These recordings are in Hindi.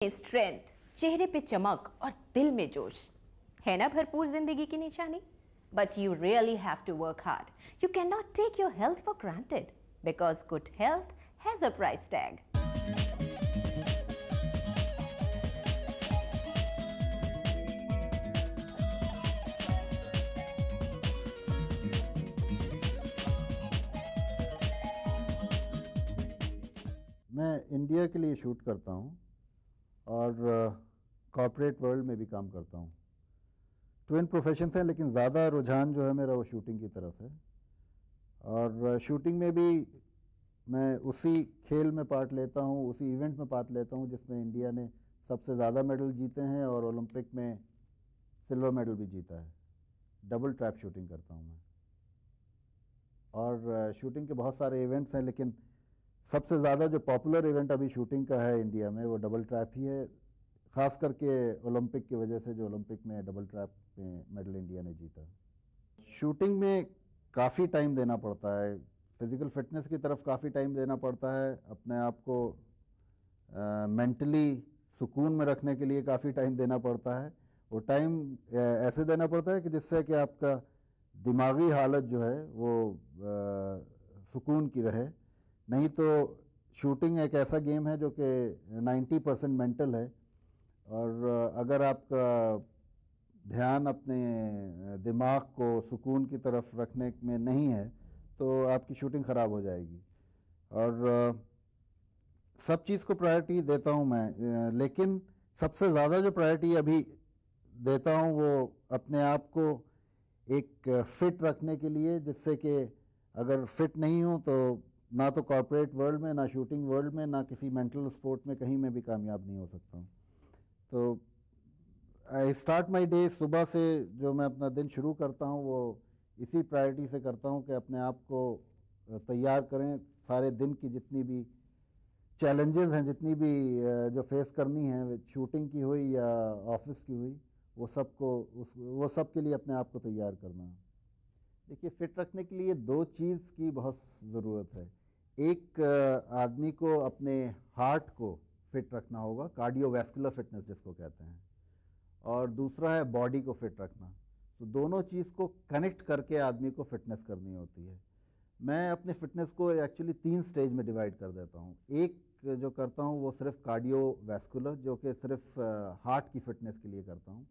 स्ट्रेंथ, चेहरे पे चमक और दिल में जोश है ना भरपूर जिंदगी की निशानी। But you really have to work hard. You can not take your health for granted because good health has a price tag. मैं इंडिया के लिए शूट करता हूँ और कॉर्पोरेट वर्ल्ड में भी काम करता हूँ। ट्विन प्रोफेशंस हैं, लेकिन ज़्यादा रुझान जो है मेरा वो शूटिंग की तरफ है। और शूटिंग में भी मैं उसी खेल में पार्ट लेता हूँ, उसी इवेंट में पार्ट लेता हूँ जिसमें इंडिया ने सबसे ज़्यादा मेडल जीते हैं और ओलंपिक में सिल्वर मेडल भी जीता है। डबल ट्रैप शूटिंग करता हूँ मैं। और शूटिंग के बहुत सारे इवेंट्स हैं, लेकिन सबसे ज़्यादा जो पॉपुलर इवेंट अभी शूटिंग का है इंडिया में वो डबल ट्रैप ही है, ख़ास करके ओलंपिक की वजह से। जो ओलंपिक में डबल ट्रैप में मेडल इंडिया ने जीता। शूटिंग में काफ़ी टाइम देना पड़ता है, फिज़िकल फिटनेस की तरफ काफ़ी टाइम देना पड़ता है, अपने आप को मेंटली सुकून में रखने के लिए काफ़ी टाइम देना पड़ता है। वो टाइम ऐसे देना पड़ता है कि जिससे कि आपका दिमागी हालत जो है वो सुकून की रहे। नहीं तो शूटिंग एक ऐसा गेम है जो कि 90% मेंटल है, और अगर आपका ध्यान अपने दिमाग को सुकून की तरफ रखने में नहीं है तो आपकी शूटिंग ख़राब हो जाएगी। और सब चीज़ को प्रायोरिटी देता हूँ मैं, लेकिन सबसे ज़्यादा जो प्रायोरिटी अभी देता हूँ वो अपने आप को एक फिट रखने के लिए, जिससे कि अगर फिट नहीं हूँ तो ना तो कॉर्पोरेट वर्ल्ड में, ना शूटिंग वर्ल्ड में, ना किसी मेंटल स्पोर्ट में कहीं में भी कामयाब नहीं हो सकता हूँ। तो आई स्टार्ट माई डे, सुबह से जो मैं अपना दिन शुरू करता हूँ वो इसी प्रायोरिटी से करता हूँ कि अपने आप को तैयार करें सारे दिन की जितनी भी चैलेंजेस हैं, जितनी भी जो फेस करनी है, शूटिंग की हुई या ऑफिस की हुई, वो सब के लिए अपने आप को तैयार करना। देखिए, फिट रखने के लिए दो चीज़ की बहुत ज़रूरत है। एक, आदमी को अपने हार्ट को फिट रखना होगा, कार्डियोवैस्कुलर फिटनेस जिसको कहते हैं, और दूसरा है बॉडी को फिट रखना। तो दोनों चीज़ को कनेक्ट करके आदमी को फिटनेस करनी होती है। मैं अपने फिटनेस को एक्चुअली 3 स्टेज में डिवाइड कर देता हूँ। एक जो करता हूँ वो सिर्फ कार्डियोवैस्कुलर, जो कि सिर्फ हार्ट की फिटनेस के लिए करता हूँ।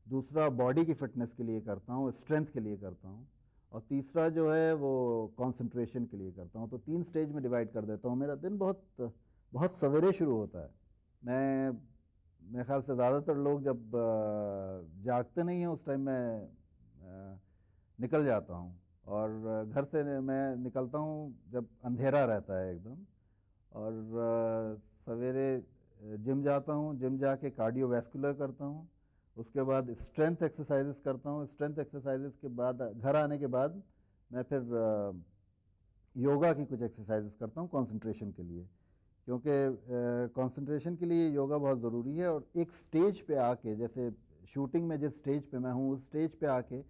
दूसरा बॉडी की फिटनेस के लिए करता हूँ, स्ट्रेंथ के लिए करता हूँ। और तीसरा जो है वो कंसंट्रेशन के लिए करता हूँ। तो 3 स्टेज में डिवाइड कर देता हूँ। मेरा दिन बहुत सवेरे शुरू होता है। मेरे ख्याल से ज़्यादातर लोग जब जागते नहीं हैं उस टाइम मैं निकल जाता हूँ। और घर से मैं निकलता हूँ जब अंधेरा रहता है एकदम। और सवेरे जिम जाता हूँ, जिम जाके कार्डियोवैस्कुलर करता हूँ। उसके बाद स्ट्रेंथ एक्सरसाइजेस करता हूँ। स्ट्रेंथ एक्सरसाइजेस के बाद घर आने के बाद मैं फिर योगा की कुछ एक्सरसाइजेस करता हूँ कंसंट्रेशन के लिए, क्योंकि कंसंट्रेशन के लिए योगा बहुत ज़रूरी है। और एक स्टेज पे आके, जैसे शूटिंग में जिस स्टेज पे मैं हूँ उस स्टेज पे आके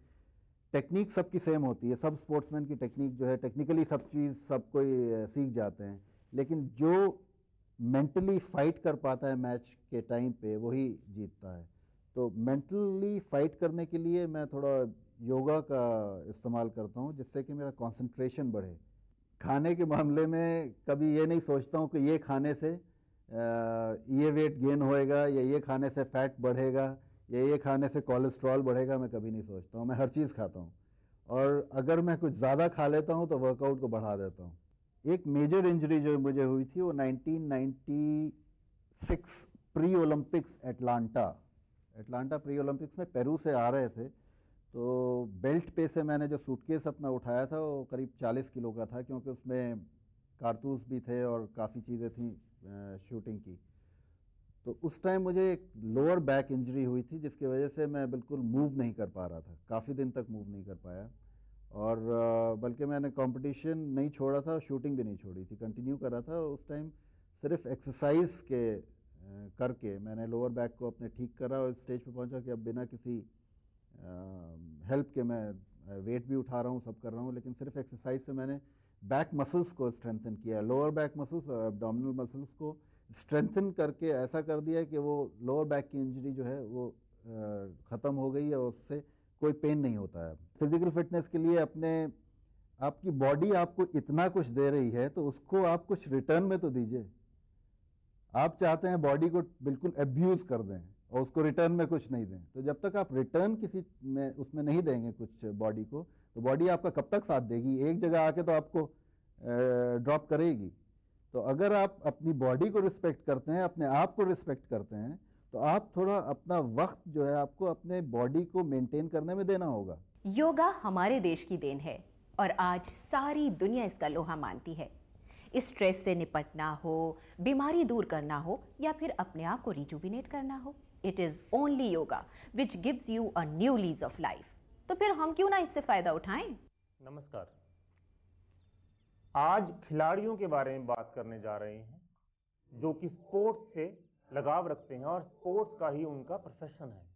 टेक्निक सबकी सेम होती है। सब स्पोर्ट्समैन की टेक्निक जो है, टेक्निकली सब चीज़ सब कोई सीख जाते हैं, लेकिन जो मेंटली फाइट कर पाता है मैच के टाइम पे वही जीतता है। तो मेंटली फाइट करने के लिए मैं थोड़ा योगा का इस्तेमाल करता हूँ, जिससे कि मेरा कंसंट्रेशन बढ़े। खाने के मामले में कभी ये नहीं सोचता हूँ कि ये खाने से ये वेट गेन होएगा, या ये खाने से फैट बढ़ेगा, या ये खाने से कोलेस्ट्रॉल बढ़ेगा। मैं कभी नहीं सोचता हूँ, मैं हर चीज़ खाता हूँ। और अगर मैं कुछ ज़्यादा खा लेता हूँ तो वर्कआउट को बढ़ा देता हूँ। एक मेजर इंजरी जो मुझे हुई थी वो 1996 pre Olympics Atlanta pre Olympics में पेरू से आ रहे थे। तो बेल्ट पे से मैंने जो सूटकेस अपना उठाया था वो करीब 40 किलो का था, क्योंकि उसमें कारतूस भी थे और काफ़ी चीज़ें थी शूटिंग की। तो उस टाइम मुझे एक लोअर बैक इंजरी हुई थी, जिसकी वजह से मैं बिल्कुल मूव नहीं कर पा रहा था, काफ़ी दिन तक मूव नहीं कर पाया। और बल्कि मैंने कंपटीशन नहीं छोड़ा था, शूटिंग भी नहीं छोड़ी थी, कंटिन्यू कर रहा था। उस टाइम सिर्फ एक्सरसाइज के करके मैंने लोअर बैक को अपने ठीक करा और स्टेज पे पहुंचा कि अब बिना किसी हेल्प के मैं वेट भी उठा रहा हूँ, सब कर रहा हूँ, लेकिन सिर्फ एक्सरसाइज से मैंने बैक मसल्स को स्ट्रेंथन किया, लोअर बैक मसल्स और एब्डोमिनल मसल्स को स्ट्रेंथन करके ऐसा कर दिया है कि वो लोअर बैक की इंजरी जो है वो ख़त्म हो गई है और उससे कोई पेन नहीं होता है। फिजिकल फिटनेस के लिए अपने आपकी बॉडी आपको इतना कुछ दे रही है तो उसको आप कुछ रिटर्न में तो दीजिए। आप चाहते हैं बॉडी को बिल्कुल अब्यूज़ कर दें और उसको रिटर्न में कुछ नहीं दें, तो जब तक आप रिटर्न किसी में उसमें नहीं देंगे कुछ बॉडी को, तो बॉडी आपका कब तक साथ देगी? एक जगह आके तो आपको ड्रॉप करेगी। तो अगर आप अपनी बॉडी को रिस्पेक्ट करते हैं, अपने आप को रिस्पेक्ट करते हैं, तो आप थोड़ा अपना वक्त जो है आपको अपने बॉडी को मेंटेन करने में देना होगा। योगा हमारे देश की देन है और आज सारी दुनिया इसका लोहा मानती है। इस स्ट्रेस से निपटना हो, बीमारी दूर करना हो या फिर अपने आप को रिजुविनेट करना हो, it is only yoga which gives you a new lease of life. तो फिर हम क्यों ना इससे फायदा उठाएं? नमस्कार। आज खिलाड़ियों के बारे में बात करने जा रहे हैं जो कि स्पोर्ट्स से लगाव रखते हैं और स्पोर्ट्स का ही उनका प्रोफेशन है।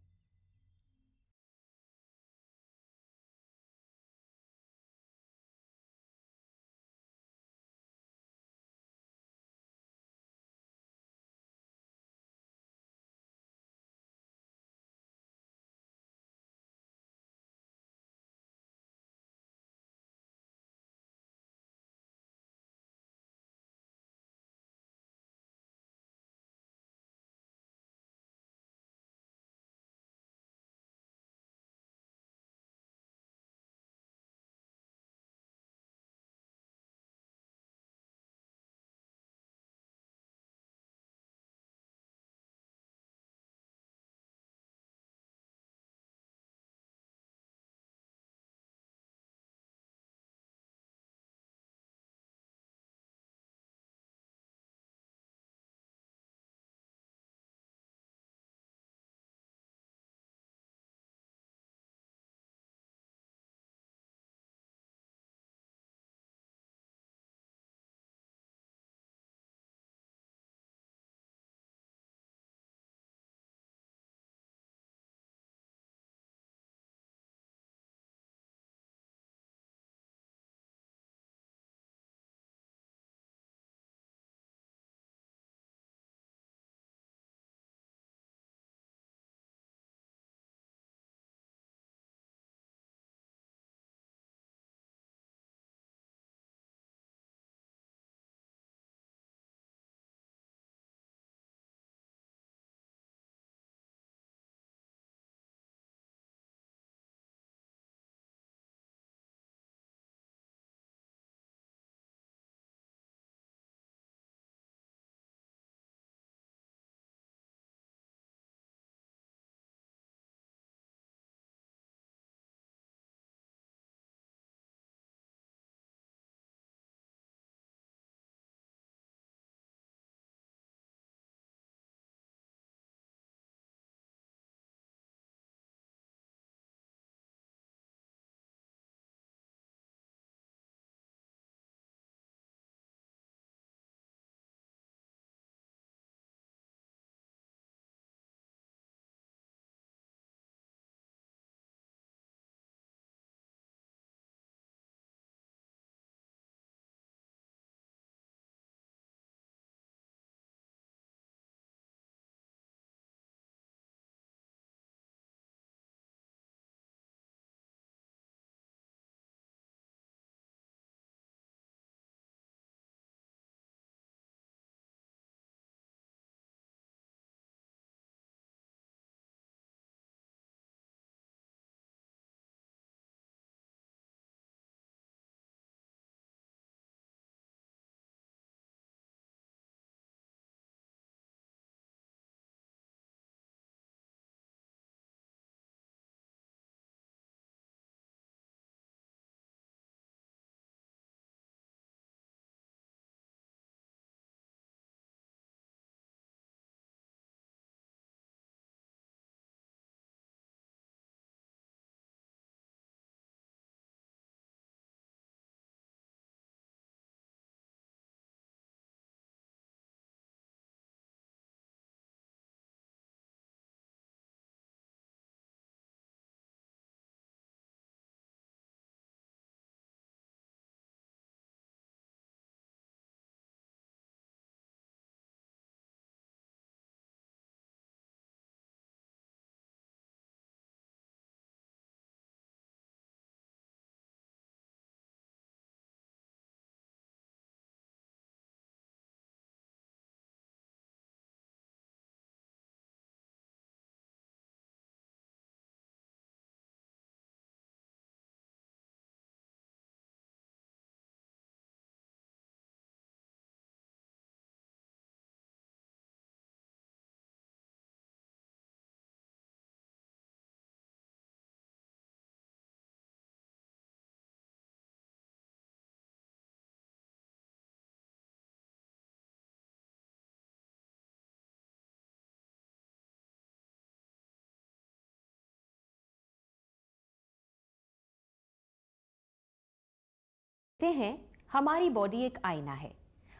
कहते हैं हमारी बॉडी एक आईना है,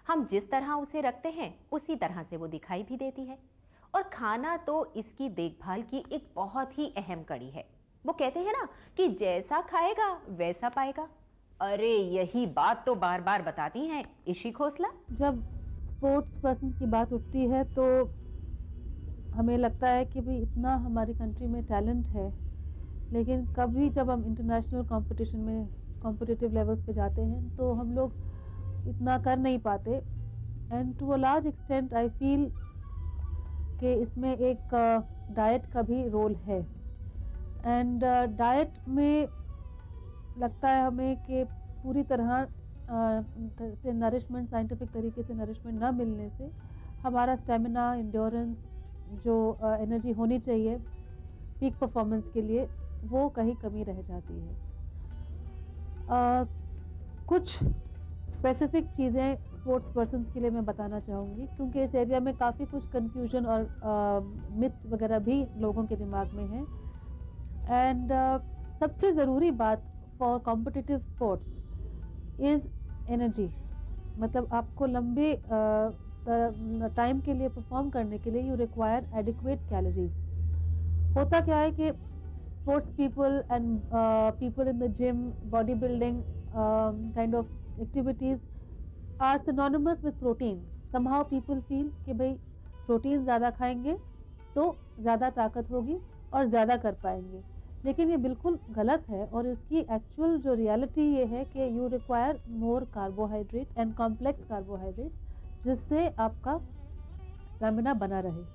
हम जिस तरह उसे रखते हैं उसी तरह से वो दिखाई भी देती है। और खाना तो इसकी देखभाल की एक बहुत ही अहम कड़ी है। वो कहते हैं ना कि जैसा खाएगा वैसा पाएगा। अरे यही बात तो बार बार बताती हैं ईशी खोसला। जब स्पोर्ट्स पर्सन की बात उठती है तो हमें लगता है कि भाई इतना हमारी कंट्री में टैलेंट है, लेकिन कभी जब हम इंटरनेशनल कंपटीशन में कॉम्पिटिटिव लेवल्स पे जाते हैं तो हम लोग इतना कर नहीं पाते। And to a large extent I feel कि इसमें एक डाइट का भी रोल है। एंड डाइट में लगता है हमें कि पूरी तरह से नरिशमेंट, साइंटिफिक तरीके से नरिशमेंट ना मिलने से हमारा स्टेमिना, इंड्योरेंस, जो एनर्जी होनी चाहिए पीक परफॉर्मेंस के लिए, वो कहीं कमी रह जाती है। कुछ स्पेसिफिक चीज़ें स्पोर्ट्स पर्सन्स के लिए मैं बताना चाहूँगी, क्योंकि इस एरिया में काफ़ी कुछ कन्फ्यूजन और मिथ्स वगैरह भी लोगों के दिमाग में है। एंड सबसे ज़रूरी बात for competitive sports is energy. मतलब आपको लंबे टाइम के लिए परफॉर्म करने के लिए यू रिक्वायर एडिक्वेट कैलोरीज। होता क्या है कि sports people and people in the gym, bodybuilding kind of activities are synonymous with protein. Somehow people feel कि भाई प्रोटीन ज़्यादा खाएंगे तो ज़्यादा ताकत होगी और ज़्यादा कर पाएंगे, लेकिन ये बिल्कुल गलत है। और इसकी एक्चुअल जो रियलिटी ये है कि you require more carbohydrate and complex carbohydrates, जिससे आपका स्टेमिना बना रहे।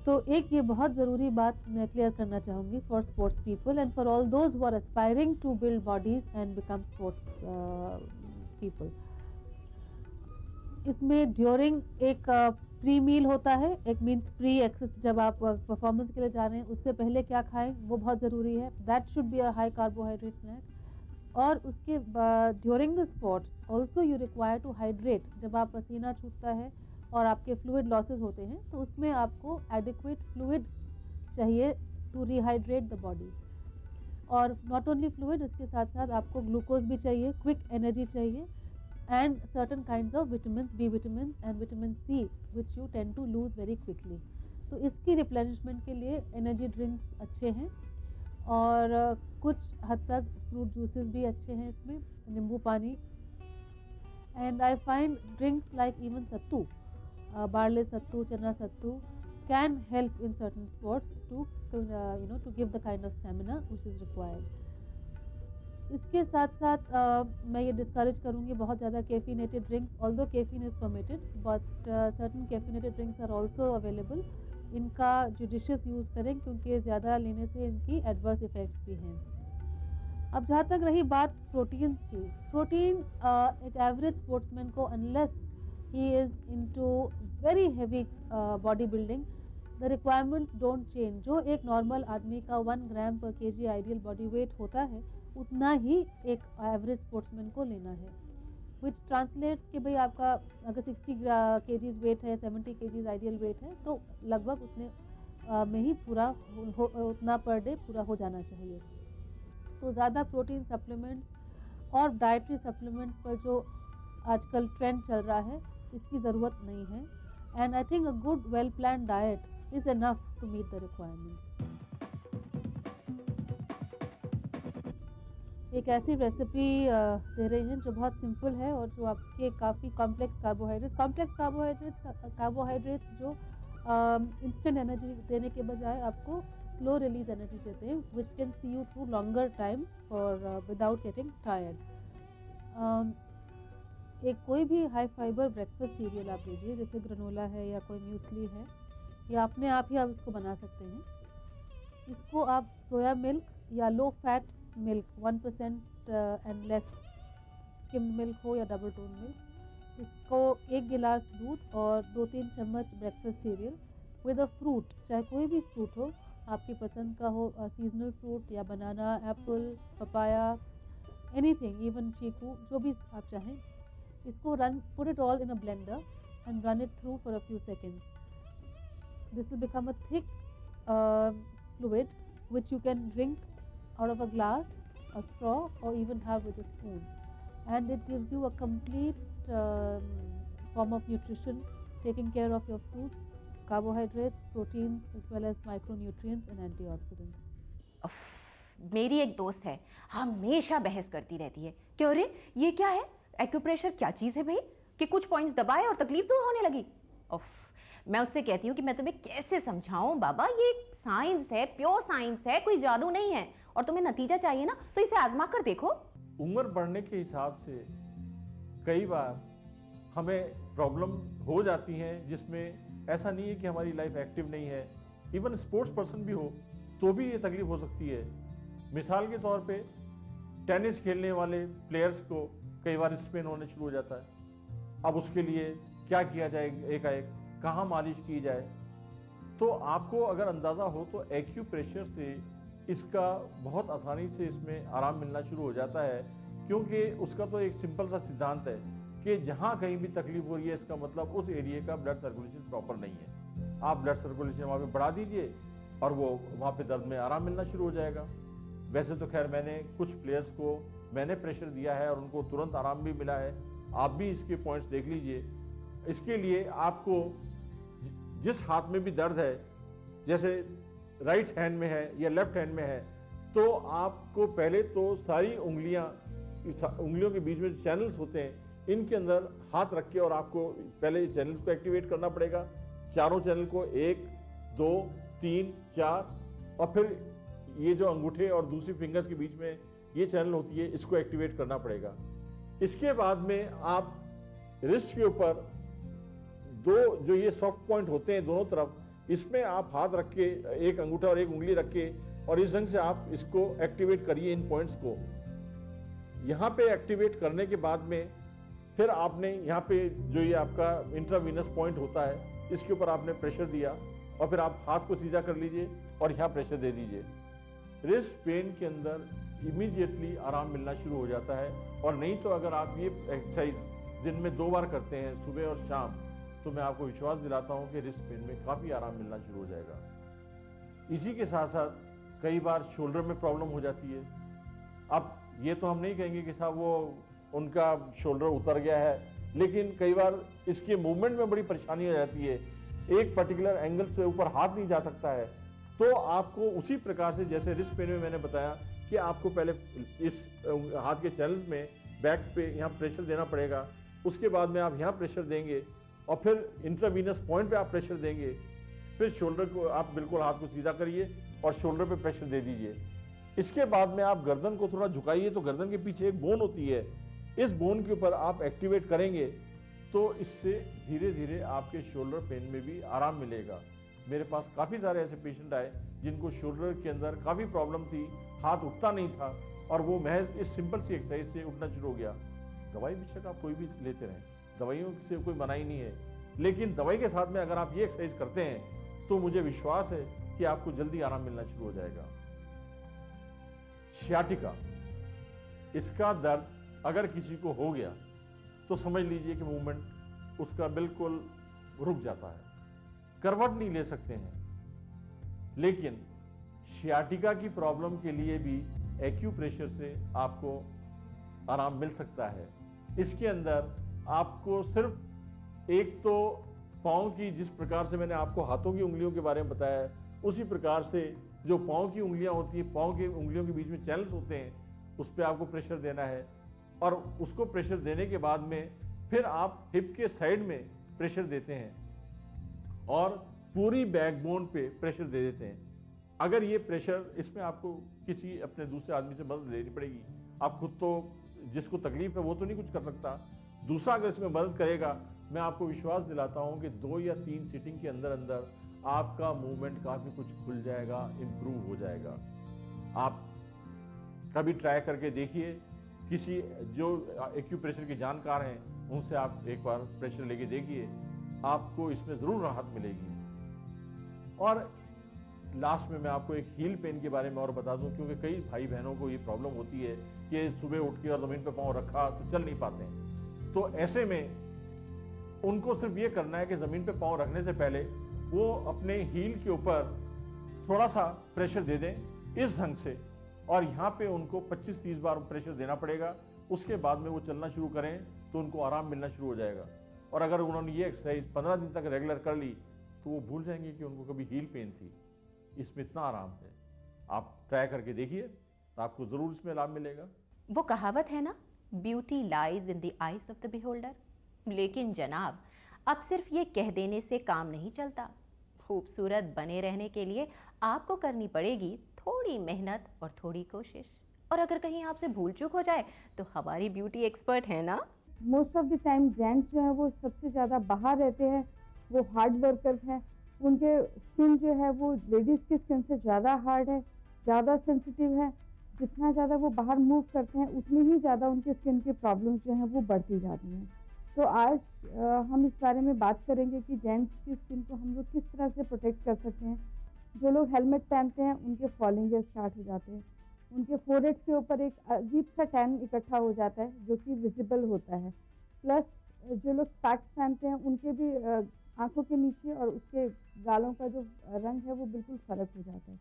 तो एक ये बहुत ज़रूरी बात मैं क्लियर करना चाहूँगी for sports people and for all those who are aspiring to build bodies and become sports people. इसमें ड्यूरिंग एक प्री मील होता है, एक मीन्स प्री एक्सेस, जब आप परफॉर्मेंस के लिए जा रहे हैं उससे पहले क्या खाएं वो बहुत ज़रूरी है। That should be a high carbohydrate snack. और उसके बाद during the sport also you require to hydrate. जब आप पसीना छूटता है और आपके फ्लूइड लॉसेस होते हैं तो उसमें आपको एडिक्वेट फ्लूइड चाहिए टू रिहाइड्रेट द बॉडी। और नॉट ओनली फ्लूइड, इसके साथ साथ आपको ग्लूकोज भी चाहिए, क्विक एनर्जी चाहिए, and certain kinds of vitamin, B vitamin and vitamin C which you tend to lose very quickly. तो इसकी रिप्लेनिशमेंट के लिए एनर्जी ड्रिंक्स अच्छे हैं और कुछ हद तक फ्रूट जूसेस भी अच्छे हैं इसमें, नींबू पानी। And I find drinks like even sattu, barley sattu, chana sattu can help in certain sports to to give the kind of stamina which is required. इसके साथ साथ मैं ये डिस्करेज करूँगी बहुत ज़्यादा caffeinated drinks, although caffeine is permitted but certain caffeinated drinks are also available. इनका जुडिशियस यूज़ करें क्योंकि ज़्यादा लेने से इनकी एडवर्स इफ़ेक्ट्स भी हैं। अब जहाँ तक रही बात प्रोटीन्स की, प्रोटीन एक एवरेज स्पोर्ट्समैन को unless he is into very heavy body building, the requirements don't change. जो एक नॉर्मल आदमी का 1 ग्राम पर kg आइडियल बॉडी वेट होता है उतना ही एक एवरेज स्पोर्ट्समैन को लेना है, which translates कि भाई आपका अगर 60 kg वेट है, 70 kg आइडियल वेट है तो लगभग उतने में ही पूरा उतना पर डे पूरा हो जाना चाहिए। तो ज़्यादा प्रोटीन सप्लीमेंट्स और डाइटरी सप्लीमेंट्स पर जो आजकल ट्रेंड चल रहा है इसकी ज़रूरत नहीं है। And I think a good well plan diet is enough to meet the requirements. एक ऐसी रेसिपी दे रहे हैं जो बहुत सिंपल है और जो आपके काफ़ी कॉम्प्लेक्स कार्बोहाइड्रेट्स जो इंस्टेंट एनर्जी देने के बजाय आपको स्लो रिलीज एनर्जी देते हैं, which can see you through longer time for without getting tired. एक कोई भी हाई फाइबर ब्रेकफास्ट सीरियल आप लीजिए, जैसे ग्रेनोला है या कोई म्यूसली है, या अपने आप ही आप इसको बना सकते हैं। इसको आप सोया मिल्क या low fat milk 1% and less skimmed milk हो या डबल टोन मिल्क, इसको 1 गिलास दूध और 2-3 चम्मच breakfast cereal with a fruit, चाहे कोई भी फ्रूट हो आपकी पसंद का हो, सीजनल फ्रूट या बनाना, एप्पल, पपाया, एनीथिंग, इवन चीकू, जो भी आप चाहें, इसको put it all in a blender and run it through for a few seconds. This will become a thick fluid which you can drink out of a glass, a straw, or even have with a spoon. and it gives you a complete form of nutrition, taking care of your fruits, carbohydrates, proteins, as well as micronutrients and antioxidants. उफ, मेरी एक दोस्त है, हमेशा बहस करती रहती है कि अरे ये क्या है, एक्यूप्रेशर क्या चीज़ है भाई, कि कुछ पॉइंट्स दबाए और तकलीफ दूर होने लगी। उफ, मैं उससे कहती हूँ कि मैं तुम्हें कैसे समझाऊं बाबा, ये साइंस है, प्योर साइंस है, कोई जादू नहीं है, और तुम्हें नतीजा चाहिए ना तो इसे आजमा कर देखो। उम्र बढ़ने के हिसाब से कई बार हमें प्रॉब्लम हो जाती हैं, जिसमें ऐसा नहीं है कि हमारी लाइफ एक्टिव नहीं है, इवन स्पोर्ट्स पर्सन भी हो तो भी ये तकलीफ हो सकती है। मिसाल के तौर पे टेनिस खेलने वाले प्लेयर्स को कई बार स्पेन होने शुरू हो जाता है। अब उसके लिए क्या किया जाए, एकाएक कहाँ मालिश की जाए, तो आपको अगर अंदाज़ा हो तो एक्यूप्रेशर से इसका बहुत आसानी से इसमें आराम मिलना शुरू हो जाता है, क्योंकि उसका तो एक सिंपल सा सिद्धांत है कि जहाँ कहीं भी तकलीफ हो रही है, इसका मतलब उस एरिया का ब्लड सर्कुलेशन प्रॉपर नहीं है। आप ब्लड सर्कुलेशन वहाँ पे बढ़ा दीजिए और वो वहाँ पे दर्द में आराम मिलना शुरू हो जाएगा। वैसे तो खैर मैंने कुछ प्लेयर्स को मैंने प्रेशर दिया है और उनको तुरंत आराम भी मिला है, आप भी इसके पॉइंट्स देख लीजिए। इसके लिए आपको जिस हाथ में भी दर्द है, जैसे राइट हैंड में है या लेफ्ट हैंड में है, तो आपको पहले तो सारी उंगलियों के बीच में चैनल्स होते हैं, इनके अंदर हाथ रख के और आपको पहले चैनल्स को एक्टिवेट करना पड़ेगा। चारों चैनल को 1 2 3 4, और फिर ये जो अंगूठे और दूसरी फिंगर्स के बीच में ये चैनल होती है, इसको एक्टिवेट करना पड़ेगा। इसके बाद में आप रिस्ट के ऊपर दो जो ये सॉफ्ट पॉइंट होते हैं दोनों तरफ, इसमें आप हाथ रख के, एक अंगूठा और एक उंगली रख के, और इस ढंग से आप इसको एक्टिवेट करिए इन पॉइंट्स को। यहाँ पे एक्टिवेट करने के बाद में फिर आपने यहाँ पे जो ये आपका इंट्रावीनस पॉइंट होता है, इसके ऊपर आपने प्रेशर दिया और फिर आप हाथ को सीधा कर लीजिए और यहाँ प्रेशर दे दीजिए। रिस्ट पेन के अंदर इमीडिएटली आराम मिलना शुरू हो जाता है। और नहीं तो अगर आप ये एक्सरसाइज दिन में 2 बार करते हैं, सुबह और शाम, तो मैं आपको विश्वास दिलाता हूँ कि रिस्ट पेन में काफ़ी आराम मिलना शुरू हो जाएगा। इसी के साथ साथ कई बार शोल्डर में प्रॉब्लम हो जाती है। अब ये तो हम नहीं कहेंगे कि साहब वो उनका शोल्डर उतर गया है, लेकिन कई बार इसके मूवमेंट में बड़ी परेशानी हो जाती है, एक पर्टिकुलर एंगल से ऊपर हाथ नहीं जा सकता है। तो आपको उसी प्रकार से, जैसे रिस्ट पेन में मैंने बताया कि आपको पहले इस हाथ के चैनल्स में बैक पे यहाँ प्रेशर देना पड़ेगा, उसके बाद में आप यहाँ प्रेशर देंगे और फिर इंट्रावीनस पॉइंट पे आप प्रेशर देंगे, फिर शोल्डर को आप बिल्कुल हाथ को सीधा करिए और शोल्डर पे प्रेशर दे दीजिए। इसके बाद में आप गर्दन को थोड़ा झुकाइए, तो गर्दन के पीछे एक बोन होती है, इस बोन के ऊपर आप एक्टिवेट करेंगे तो इससे धीरे धीरे आपके शोल्डर पेन में भी आराम मिलेगा। मेरे पास काफ़ी सारे ऐसे पेशेंट आए जिनको शोल्डर के अंदर काफ़ी प्रॉब्लम थी, हाथ उठता नहीं था, और वो महज इस सिंपल सी एक्सरसाइज से उठना शुरू हो गया। दवाई बेशक आप कोई भी लेते रहें, दवाइयों से कोई मनाही नहीं है, लेकिन दवाई के साथ में अगर आप ये एक्सरसाइज करते हैं तो मुझे विश्वास है कि आपको जल्दी आराम मिलना शुरू हो जाएगा। सियाटिका, इसका दर्द अगर किसी को हो गया तो समझ लीजिए कि मूवमेंट उसका बिल्कुल रुक जाता है, करवट नहीं ले सकते हैं। लेकिन सियाटिका की प्रॉब्लम के लिए भी एक्यूप्रेशर से आपको आराम मिल सकता है। इसके अंदर आपको सिर्फ एक तो पाँव की, जिस प्रकार से मैंने आपको हाथों की उंगलियों के बारे में बताया है, उसी प्रकार से जो पाँव की उंगलियां होती हैं, पाँव की उंगलियों के बीच में चैनल्स होते हैं, उस पर आपको प्रेशर देना है। और उसको प्रेशर देने के बाद में फिर आप हिप के साइड में प्रेशर देते हैं और पूरी बैकबोन पे प्रेशर दे देते हैं। अगर ये प्रेशर, इसमें आपको किसी अपने दूसरे आदमी से मदद लेनी पड़ेगी, आप खुद तो, जिसको तकलीफ है वो तो नहीं कुछ कर सकता, दूसरा अगर इसमें मदद करेगा, मैं आपको विश्वास दिलाता हूं कि 2 या 3 सीटिंग के अंदर अंदर आपका मूवमेंट काफ़ी कुछ खुल जाएगा, इम्प्रूव हो जाएगा। आप कभी ट्राई करके देखिए, किसी जो एक्यूप्रेशर के जानकार हैं उनसे आप एक बार प्रेशर लेके देखिए, आपको इसमें ज़रूर राहत मिलेगी। और लास्ट में मैं आपको एक हील पेन के बारे में और बता दूं, क्योंकि कई भाई बहनों को ये प्रॉब्लम होती है कि सुबह उठ के और ज़मीन पर पाँव रखा तो चल नहीं पाते हैं। तो ऐसे में उनको सिर्फ ये करना है कि ज़मीन पे पाँव रखने से पहले वो अपने हील के ऊपर थोड़ा सा प्रेशर दे दें इस ढंग से, और यहाँ पे उनको 25-30 बार प्रेशर देना पड़ेगा। उसके बाद में वो चलना शुरू करें तो उनको आराम मिलना शुरू हो जाएगा। और अगर उन्होंने ये एक्सरसाइज 15 दिन तक रेगुलर कर ली तो वो भूल जाएंगे कि उनको कभी हील पेन थी। इसमें इतना आराम है, आप ट्राई करके देखिए तो आपको ज़रूर इसमें लाभ मिलेगा। वो कहावत है ना, beauty lies in the eyes of the beholder. लेकिन जनाब, अब सिर्फ ये कह देने से काम नहीं चलता। खूबसूरत बने रहने के लिए आपको करनी पड़ेगी थोड़ी मेहनत और थोड़ी कोशिश। और अगर कहीं आपसे भूल चूक हो जाए तो हमारी ब्यूटी एक्सपर्ट है ना। Most of the time gents जो है वो सबसे ज़्यादा बाहर रहते हैं, वो हार्ड वर्कर्स हैं, उनके स्किन जो है वो लेडीज़ की स्किन से ज़्यादा हार्ड है, ज़्यादा सेंसिटिव है। जितना ज़्यादा वो बाहर मूव करते हैं उतनी ही ज़्यादा उनके स्किन की प्रॉब्लम्स जो हैं वो बढ़ती जाती हैं। तो आज हम इस बारे में बात करेंगे कि जेंट्स की स्किन को हम लोग किस तरह से प्रोटेक्ट कर सकते हैं। जो लोग हेलमेट पहनते हैं उनके फॉलिंग स्टार्ट हो जाते हैं, उनके फोरहेड के ऊपर एक अजीब सा टैन इकट्ठा हो जाता है जो कि विजिबल होता है। प्लस जो लोग स्पेक्स पहनते हैं उनके भी आंखों के नीचे और उसके गालों का जो रंग है वो बिल्कुल फर्क हो जाता है।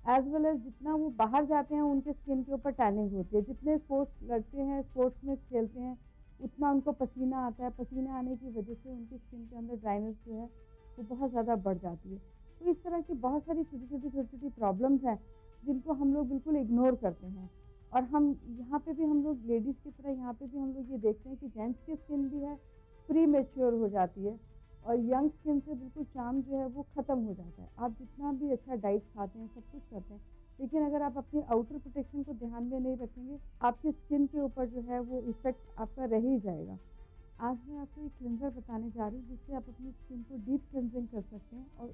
एज वेल एज जितना वो बाहर जाते हैं उनके स्किन के ऊपर टैनिंग होती है। जितने स्पोर्ट्स लड़ते हैं, स्पोर्ट्स में खेलते हैं, उतना उनको पसीना आता है। पसीना आने की वजह से उनकी स्किन के अंदर ड्राइनेस जो है वो बहुत ज़्यादा बढ़ जाती है। तो इस तरह की बहुत सारी छोटी छोटी प्रॉब्लम्स हैं जिनको हम लोग बिल्कुल इग्नोर करते हैं। और हम यहाँ पे भी हम लोग लेडीज़ की तरह यहाँ पे भी हम लोग ये देखते हैं कि जेंट्स की स्किन भी है प्री मैच्योर हो जाती है और यंग स्किन से बिल्कुल चार्म जो है वो ख़त्म हो जाता है। आप जितना भी अच्छा डाइट खाते हैं, सब कुछ करते हैं, लेकिन अगर आप अपनी आउटर प्रोटेक्शन को ध्यान में नहीं रखेंगे, आपकी स्किन के ऊपर जो है वो इफेक्ट आपका रह ही जाएगा। आज मैं आपको एक क्लेंजर बताने जा रही हूँ जिससे आप अपनी स्किन को डीप क्लेंजिंग कर सकते हैं। और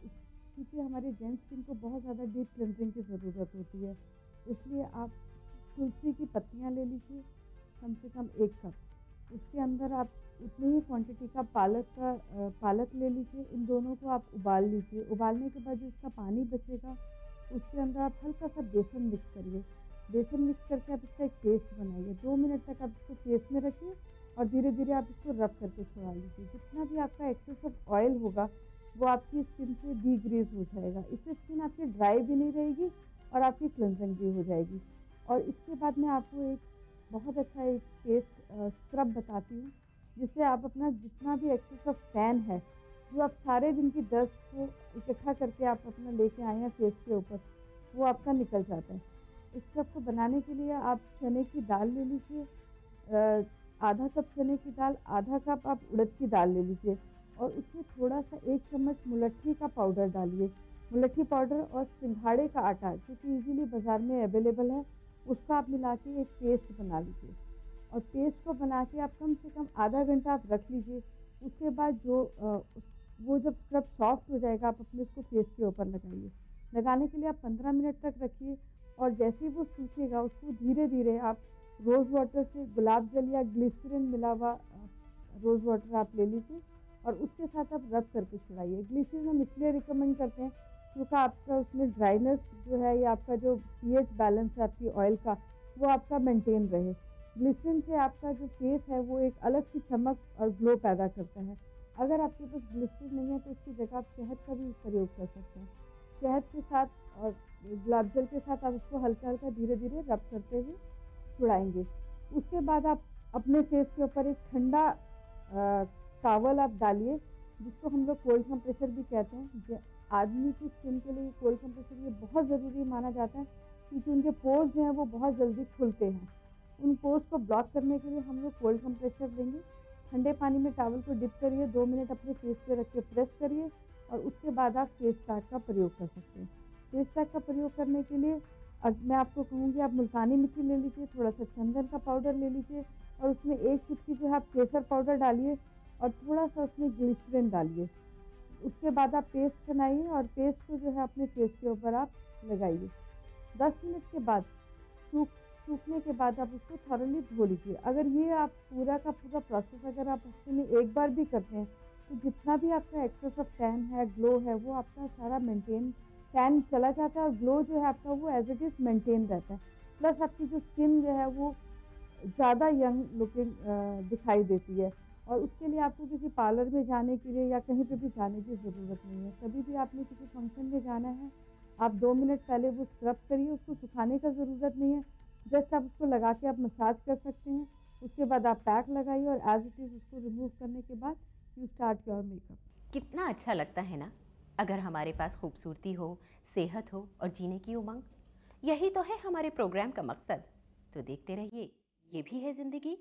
क्योंकि हमारे जेंट्स स्किन को बहुत ज़्यादा डीप क्लेंजिंग की ज़रूरत होती है, इसलिए आप तुलसी की पत्तियाँ ले लीजिए, कम से कम 1 कप। उसके अंदर आप उतनी ही क्वांटिटी का पालक ले लीजिए। इन दोनों को आप उबाल लीजिए। उबालने के बाद जो इसका पानी बचेगा उसके अंदर आप हल्का सा बेसन मिक्स करिए। बेसन मिक्स करके आप इसका एक पेस्ट बनाइए। 2 मिनट तक आप इसको फेस में रखिए और धीरे धीरे आप इसको रब करके छुड़ा लीजिए। जितना भी आपका एक्सेस ऑफ ऑयल होगा वो आपकी स्किन से डीग्रीज हो जाएगा। इससे स्किन आपकी ड्राई भी नहीं रहेगी और आपकी क्लेंजिंग भी हो जाएगी। और इसके बाद मैं आपको एक बहुत अच्छा एक पेस्ट स्क्रब बताती हूँ जिससे आप अपना जितना भी एक्सेस ऑफ टैन है, जो आप सारे दिन की डस्ट को इकट्ठा करके आप अपना लेके आए हैं फेस के ऊपर, वो आपका निकल जाता है। इस स्क्रब को बनाने के लिए आप चने की दाल ले लीजिए, आधा कप चने की दाल, आधा कप आप उड़द की दाल ले लीजिए और उसमें थोड़ा सा 1 चम्मच मुलट्ठी का पाउडर डालिए। मुलट्ठी पाउडर और सिंघाड़े का आटा जो कि इजीली बाज़ार में अवेलेबल है, उसका आप मिला के एक पेस्ट बना लीजिए। और पेस्ट को बना के आप कम से कम आधा घंटा आप रख लीजिए। उसके बाद वो जब स्क्रब सॉफ्ट हो जाएगा आप अपने इसको फेस के ऊपर लगाइए। लगाने के लिए आप 15 मिनट तक रखिए और जैसे ही वो सूखेगा उसको धीरे धीरे आप रोज़ वाटर से, गुलाब जल या ग्लिसरीन मिला हुआ रोज़ वाटर आप ले लीजिए और उसके साथ आप रब करके छुड़ाइए। ग्लिसरीन हम इसलिए रिकमेंड करते हैं क्योंकि आपका उसमें ड्राइनेस जो है या आपका जो पीएच बैलेंस है आपकी ऑयल का वो आपका मेंटेन रहे। ग्लिसरीन से आपका जो फेस है वो एक अलग सी चमक और ग्लो पैदा करता है। अगर आपके पास ग्लिसरीन नहीं है तो उसकी जगह आप शहद का भी प्रयोग कर सकते हैं। शहद के साथ और गुलाब जल के साथ आप उसको हल्का हल्का धीरे धीरे रब करते हुए छुड़ाएंगे। उसके बाद आप अपने फेस के ऊपर एक ठंडा टॉवल आप डालिए जिसको हम लोग कोल्ड कंप्रेसर भी कहते हैं। आदमी की स्किन के लिए कोल्ड कंप्रेसर ये बहुत ज़रूरी माना जाता है क्योंकि उनके पोर्स जो हैं वो बहुत जल्दी खुलते हैं। उन पोर्स को ब्लॉक करने के लिए हम लोग कोल्ड कंप्रेसर देंगे। ठंडे पानी में टॉवल को डिप करिए, 2 मिनट अपने फेस पे रख के प्रेस करिए और उसके बाद आप फेस पैक का प्रयोग कर सकते हैं। फेस पैक का प्रयोग करने के लिए मैं आपको कहूँगी आप मुल्तानी मिट्टी ले लीजिए, थोड़ा सा चंदन का पाउडर ले लीजिए और उसमें 1 चुटकी जो है आप केसर पाउडर डालिए और थोड़ा सा उसमें ग्लिसरीन डालिए। उसके बाद आप पेस्ट बनाइए और पेस्ट को जो है अपने फेस के ऊपर आप लगाइए। 10 मिनट के बाद सूखने के बाद आप उसको थॉरली धो लीजिए। अगर ये आप पूरा का पूरा प्रोसेस अगर आप हफ्ते में 1 बार भी करते हैं तो जितना भी आपका एक्सेस ऑफ टैन है, ग्लो है, वो आपका सारा मेंटेन, टैन चला जाता है और ग्लो जो है आपका वो एज इट इज़ मेंटेन रहता है। प्लस आपकी जो स्किन जो है वो ज़्यादा यंग लुकिंग दिखाई देती है। और उसके लिए आपको किसी पार्लर में जाने के लिए या कहीं पे भी जाने की ज़रूरत नहीं है। कभी भी आपने किसी फंक्शन में जाना है, आप 2 मिनट पहले वो स्क्रब करिए, उसको सुखाने का ज़रूरत नहीं है। जस्ट आप उसको लगा के आप मसाज कर सकते हैं। उसके बाद आप पैक लगाइए और एज इट इज़ उसको रिमूव करने के बाद यू स्टार्ट योर मेकअप। कितना अच्छा लगता है ना अगर हमारे पास खूबसूरती हो, सेहत हो और जीने की उमंग। यही तो है हमारे प्रोग्राम का मकसद। तो देखते रहिए, ये भी है जिंदगी।